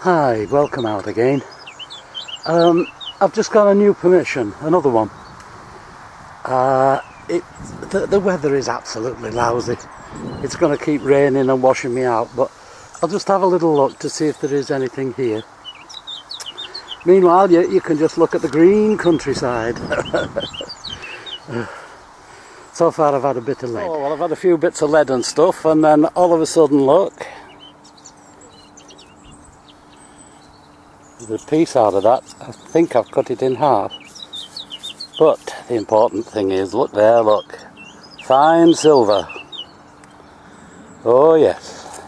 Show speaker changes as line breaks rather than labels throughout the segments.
Hi, welcome out again. I've just got a new permission, another one. The weather is absolutely lousy. It's going to keep raining and washing me out, but I'll just have a little look to see if there is anything here. Meanwhile, you can just look at the green countryside. So far I've had a bit of lead. Oh, well, I've had a few bits of lead and stuff, and then all of a sudden, look. There's a piece out of that. I think I've cut it in half. But the important thing is, look there, look. Fine silver. Oh yes.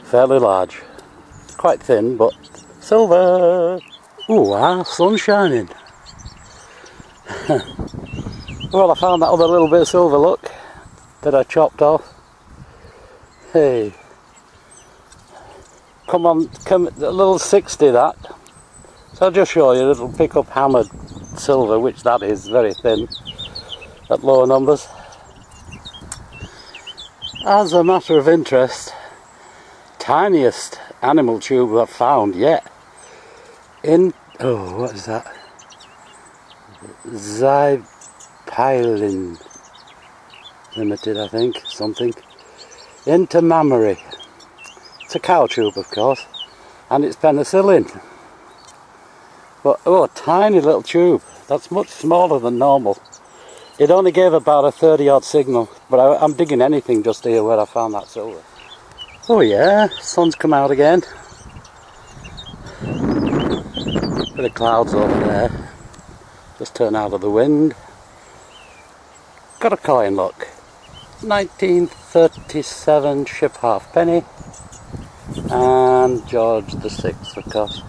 Fairly large. Quite thin, but silver. Ooh, wow, sun's shining. Well, I found that other little bit of silver, look, that I chopped off. Hey, come on, a little 60 that. So I'll just show you, it'll pick up hammered silver, which that is, very thin, at lower numbers. As a matter of interest, tiniest animal tube I've found yet. Oh, what is that? Zypilin Limited, I think, something. Into mammary. It's a cow tube, of course, and it's penicillin. But oh, a tiny little tube. That's much smaller than normal. It only gave about a 30-odd signal, but I'm digging anything just here where I found that silver. Oh yeah, sun's come out again. Bit of clouds over there. Just turn out of the wind. Got a coin, look. 1937 ship halfpenny. And George VI, of course.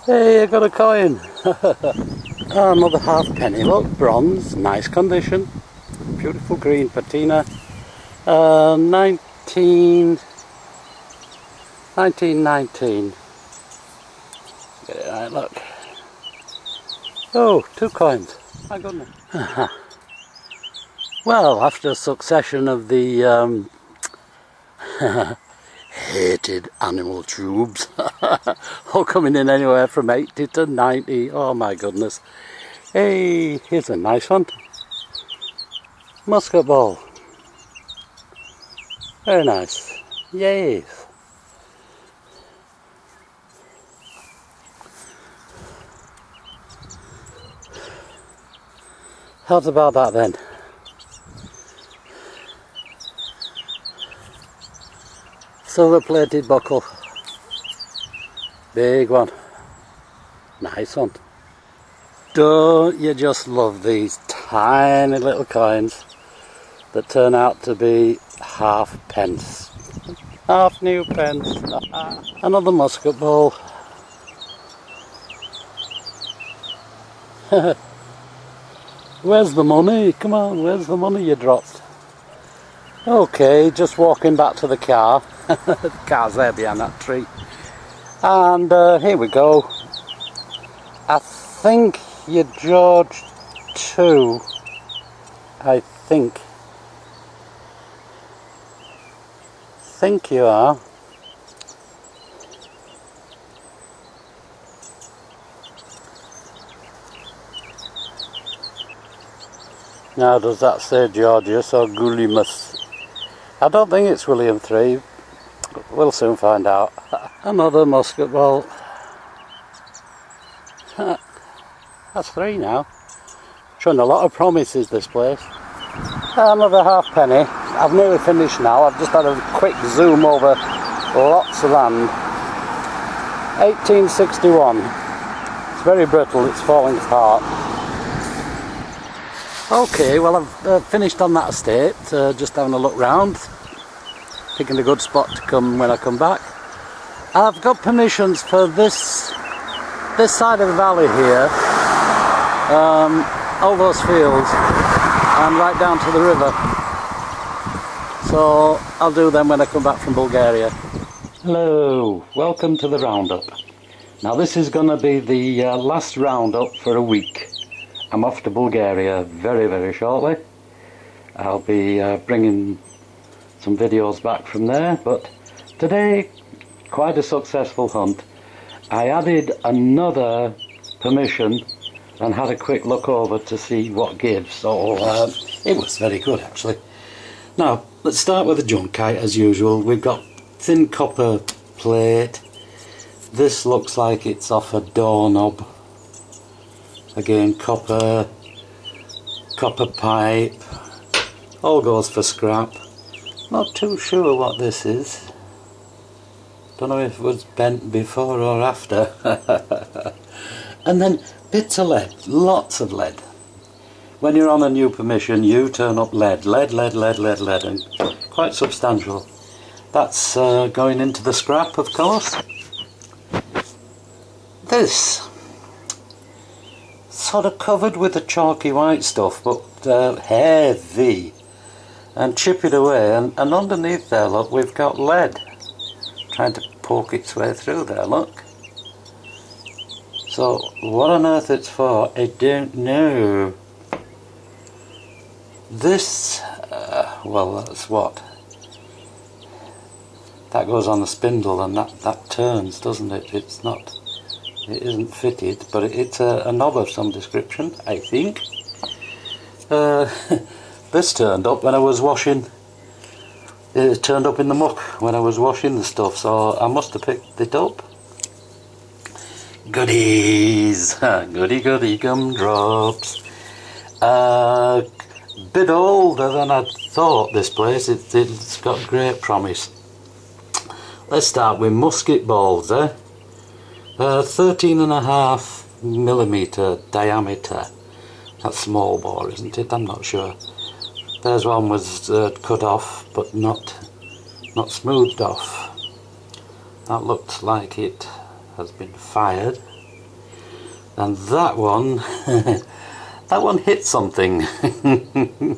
Hey, I got a coin. Oh, another halfpenny, look, bronze, nice condition. Beautiful green patina. 1919. Get it right, look. Oh, 2 coins. My goodness. Well, after a succession of the hated animal tubes, all coming in anywhere from 80 to 90. Oh my goodness. Hey, here's a nice one. Musket ball. Very nice. Yay. How's about that then? Silver plated buckle. Big one. Nice one. Don't you just love these tiny little coins that turn out to be half pence. Half new pence. Another musket ball. Where's the money? Come on, where's the money you dropped? Okay, just walking back to the car. The car's there behind that tree. And here we go. I think you're George II. I think. Think you are. Now does that say Georgius or Gulimus? I don't think it's William III. We'll soon find out. Another musket ball. That's 3 now. Showing a lot of promises, this place. Another halfpenny. I've nearly finished now. I've just had a quick zoom over lots of land. 1861. It's very brittle, it's falling apart. Okay, well I've finished on that estate, just having a look round, picking a good spot to come when I come back. I've got permissions for this side of the valley here, all those fields, and right down to the river. So I'll do them when I come back from Bulgaria. Hello, welcome to the roundup. Now this is going to be the last roundup for a week. I'm off to Bulgaria very, very shortly. I'll be bringing some videos back from there, but today quite a successful hunt. I added another permission and had a quick look over to see what gives, so it was very good actually. Now let's start with the junk kite as usual. We've got thin copper plate. This looks like it's off a doorknob. Again, copper pipe. All goes for scrap. Not too sure what this is. Don't know if it was bent before or after. And then bits of lead, lots of lead. When you're on a new permission, you turn up lead, and quite substantial. That's going into the scrap, of course. This, sort of covered with the chalky white stuff, but heavy, and chip it away, and underneath there, look, we've got lead trying to poke its way through there, look. So what on earth it's for, I don't know. This, well, that's what? That goes on the spindle and that turns, doesn't it? It's not, it isn't fitted, but it's a knob of some description, I think. This turned up when I was washing, it turned up in the muck when I was washing the stuff, so I must have picked it up. Goodies! Goody gumdrops. Bit older than I'd thought, this place. It's got great promise. Let's start with musket balls, 13.5mm diameter. That's small bore, isn't it? I'm not sure. There's one was cut off, but not smoothed off. That looks like it has been fired. And that one, that one hit something.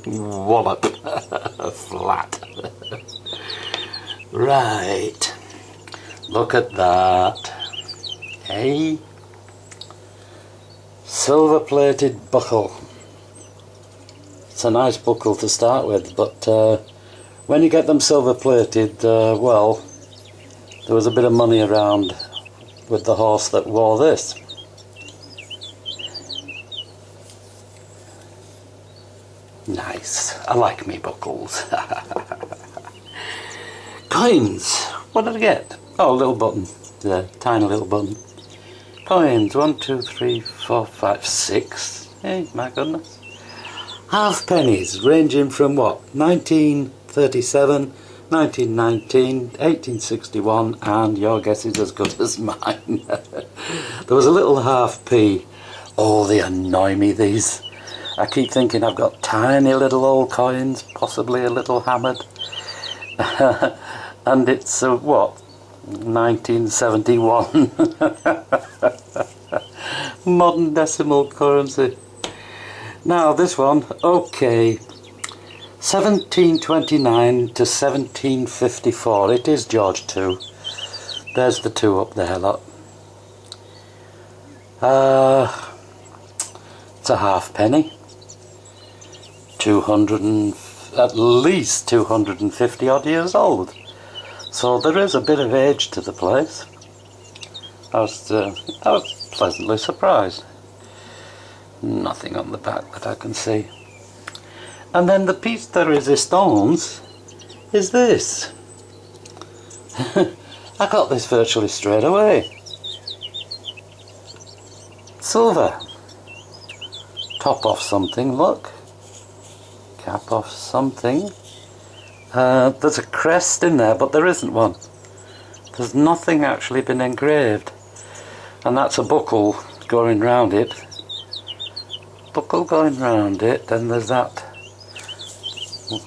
Wallop. Flat. Right. Look at that. Hey. Silver plated buckle. It's a nice buckle to start with, but when you get them silver plated, well, there was a bit of money around with the horse that wore this. Nice. I like me buckles. Coins. What did I get? Oh, a little button. Yeah, tiny little button. Coins. 1, 2, 3, 4, 5, 6. Hey, my goodness. Half pennies, ranging from what? 1937, 1919, 1861, and your guess is as good as mine. There was a little half p. Oh, they annoy me, these. I keep thinking I've got tiny little old coins, possibly a little hammered. And it's what? 1971. Modern decimal currency. Now this one, okay, 1729 to 1754. It is George II. There's the 2 up there, look. It's a half penny. 200 and at least 250 odd years old. So there is a bit of age to the place. I was pleasantly surprised. Nothing on the back that I can see. And then the piece de resistance is this. I got this virtually straight away. Silver. Top off something, look. Cap off something. There's a crest in there, but there isn't one. There's nothing actually been engraved. And that's a buckle going round it. Buckle going round it, and there's that,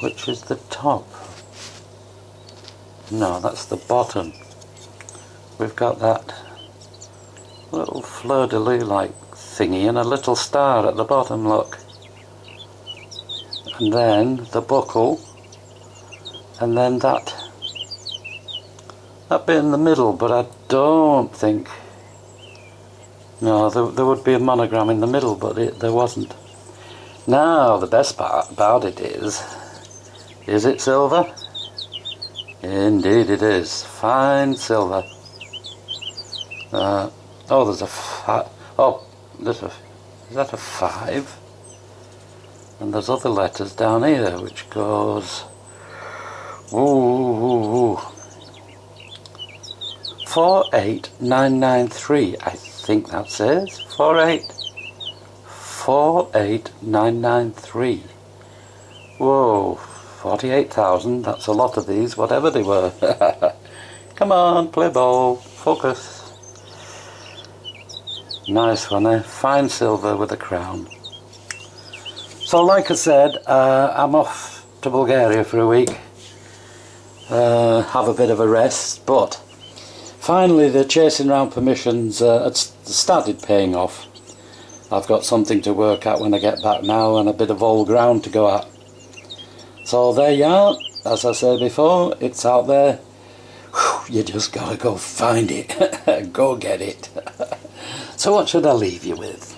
which is the top. No, that's the bottom. We've got that little fleur-de-lis like thingy and a little star at the bottom, look. And then the buckle, and then that bit in the middle, but I don't think, no, there would be a monogram in the middle, but there wasn't. Now the best part about it is Is it silver? Indeed it is. Fine silver. Oh, there's a is that a 5? And there's other letters down here, which goes, 48993. I think that says 48993. Whoa, 48,000. That's a lot of these, whatever they were. Come on, play ball, focus. Nice one, eh? Fine silver with a crown. So like I said, I'm off to Bulgaria for a week. Have a bit of a rest, but finally the chasing round permissions had started paying off. I've got something to work at when I get back now, and a bit of old ground to go at. So there you are. As I said before, it's out there. Whew, you just gotta go find it. Go get it. So what should I leave you with?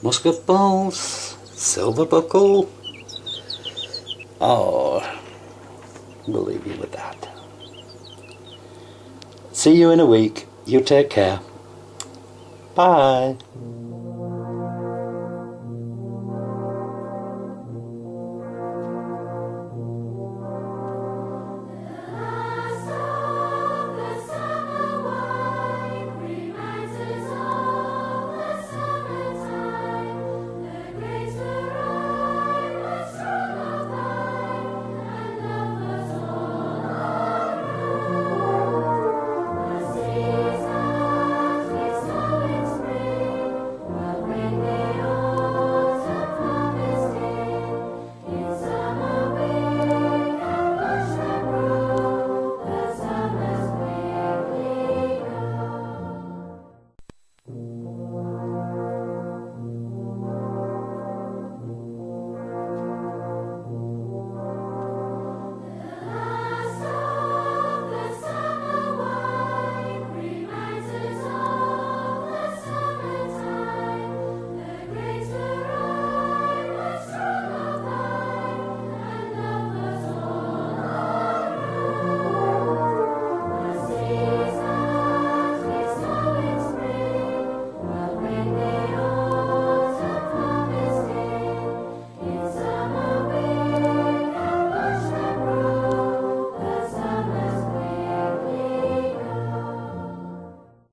Musket balls, silver buckle. Oh, we'll leave you with that. See you in a week. You take care. Bye.